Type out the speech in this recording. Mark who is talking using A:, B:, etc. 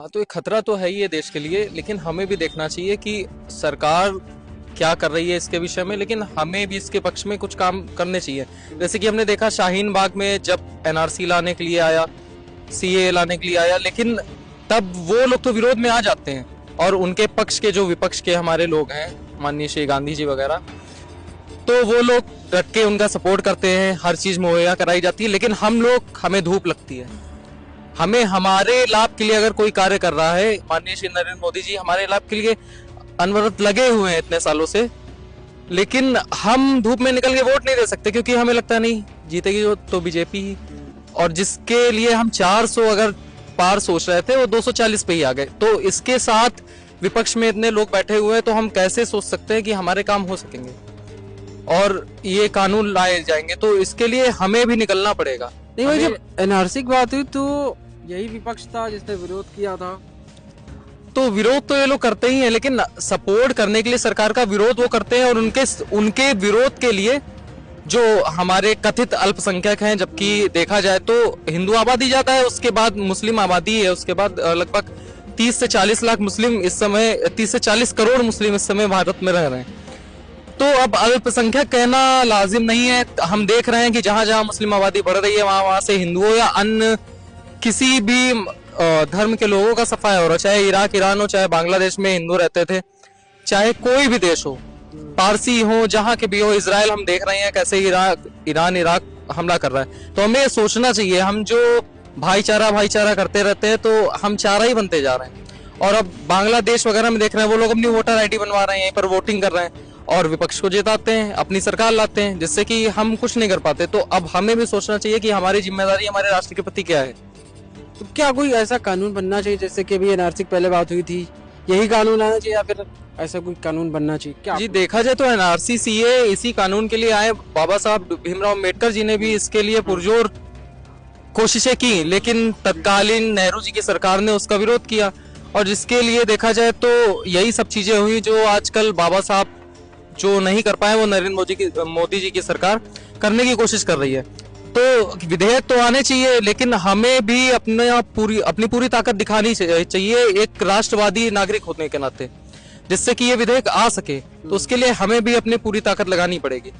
A: हाँ, तो ये खतरा तो है ही है देश के लिए, लेकिन हमें भी देखना चाहिए कि सरकार क्या कर रही है इसके विषय में, लेकिन हमें भी इसके पक्ष में कुछ काम करने चाहिए। जैसे कि हमने देखा शाहीन बाग में जब एनआरसी लाने के लिए आया, सीए लाने के लिए आया, लेकिन तब वो लोग तो विरोध में आ जाते हैं और उनके पक्ष के जो विपक्ष के हमारे लोग हैं, माननीय श्री गांधी जी वगैरह, तो वो लोग डट के उनका सपोर्ट करते हैं, हर चीज मुहैया कराई जाती है। लेकिन हमें धूप लगती है। हमें हमारे लाभ के लिए अगर कोई कार्य कर रहा है, माननीय श्री नरेंद्र मोदी जी हमारे लाभ के लिए अनवरत लगे हुए हैं इतने सालों से, लेकिन हम धूप में निकल के वोट नहीं दे सकते क्योंकि हमें लगता नहीं जीतेगी तो बीजेपी ही। और जिसके लिए हम 400 अगर पार सोच रहे थे वो 240 पे ही आ गए। तो इसके साथ विपक्ष में इतने लोग बैठे हुए हैं, तो हम कैसे सोच सकते हैं कि हमारे काम हो सकेंगे और ये कानून लाए जाएंगे। तो इसके लिए हमें भी निकलना पड़ेगा।
B: नहीं भाई, जब एनआरसी की बात हुई तो यही विपक्ष था जिसने विरोध किया था।
A: तो विरोध तो ये लोग करते ही हैं, लेकिन सपोर्ट करने के लिए सरकार का विरोध वो करते हैं और उनके विरोध के लिए जो हमारे कथित अल्पसंख्यक हैं, जबकि देखा जाए तो हिंदू आबादी ज्यादा है, उसके बाद मुस्लिम आबादी है, उसके बाद लगभग 30 से 40 लाख मुस्लिम इस समय, 30 से 40 करोड़ मुस्लिम इस समय भारत में रह रहे हैं। तो अब अल्पसंख्यक कहना लाजिम नहीं है। हम देख रहे हैं कि जहां जहां मुस्लिम आबादी बढ़ रही है वहां से हिंदुओं या अन्य किसी भी धर्म के लोगों का सफाया हो रहा है। चाहे इराक ईरान हो, चाहे बांग्लादेश में हिंदू रहते थे, चाहे कोई भी देश हो, पारसी हो, जहां के भी हो, इजराइल हम देख रहे हैं कैसे ईरान इराक हमला कर रहा है। तो हमें सोचना चाहिए, हम जो भाईचारा करते रहते हैं तो हम चारा ही बनते जा रहे हैं। और अब बांग्लादेश वगैरह में देख रहे हैं वो लोग अपनी वोटर आईडी बनवा रहे हैं, यहीं पर वोटिंग कर रहे हैं और विपक्ष को जिताते हैं, अपनी सरकार लाते हैं, जिससे कि हम कुछ नहीं कर पाते। तो अब हमें भी सोचना चाहिए कि हमारी जिम्मेदारी हमारे राष्ट्र के प्रति क्या है।
B: तो क्या कोई ऐसा कानून बनना चाहिए, जैसे कि अभी एनआरसी की पहले बात हुई थी, यही कानून आना चाहिए या फिर ऐसा कोई कानून बनना चाहिए? क्या
A: जी, देखा जाए तो एनआरसी सीए इसी कानून के लिए आए। बाबा साहब भीमराव अम्बेडकर जी ने भी इसके लिए पुरजोर कोशिशें की, लेकिन तत्कालीन नेहरू जी की सरकार ने उसका विरोध किया और जिसके लिए देखा जाए तो यही सब चीजें हुई जो आजकल बाबा साहब जो नहीं कर पाए वो नरेंद्र मोदी जी की सरकार करने की कोशिश कर रही है। तो विधेयक तो आने चाहिए, लेकिन हमें भी अपनी पूरी ताकत दिखानी चाहिए एक राष्ट्रवादी नागरिक होने के नाते, जिससे कि ये विधेयक आ सके। तो उसके लिए हमें भी अपनी पूरी ताकत लगानी पड़ेगी।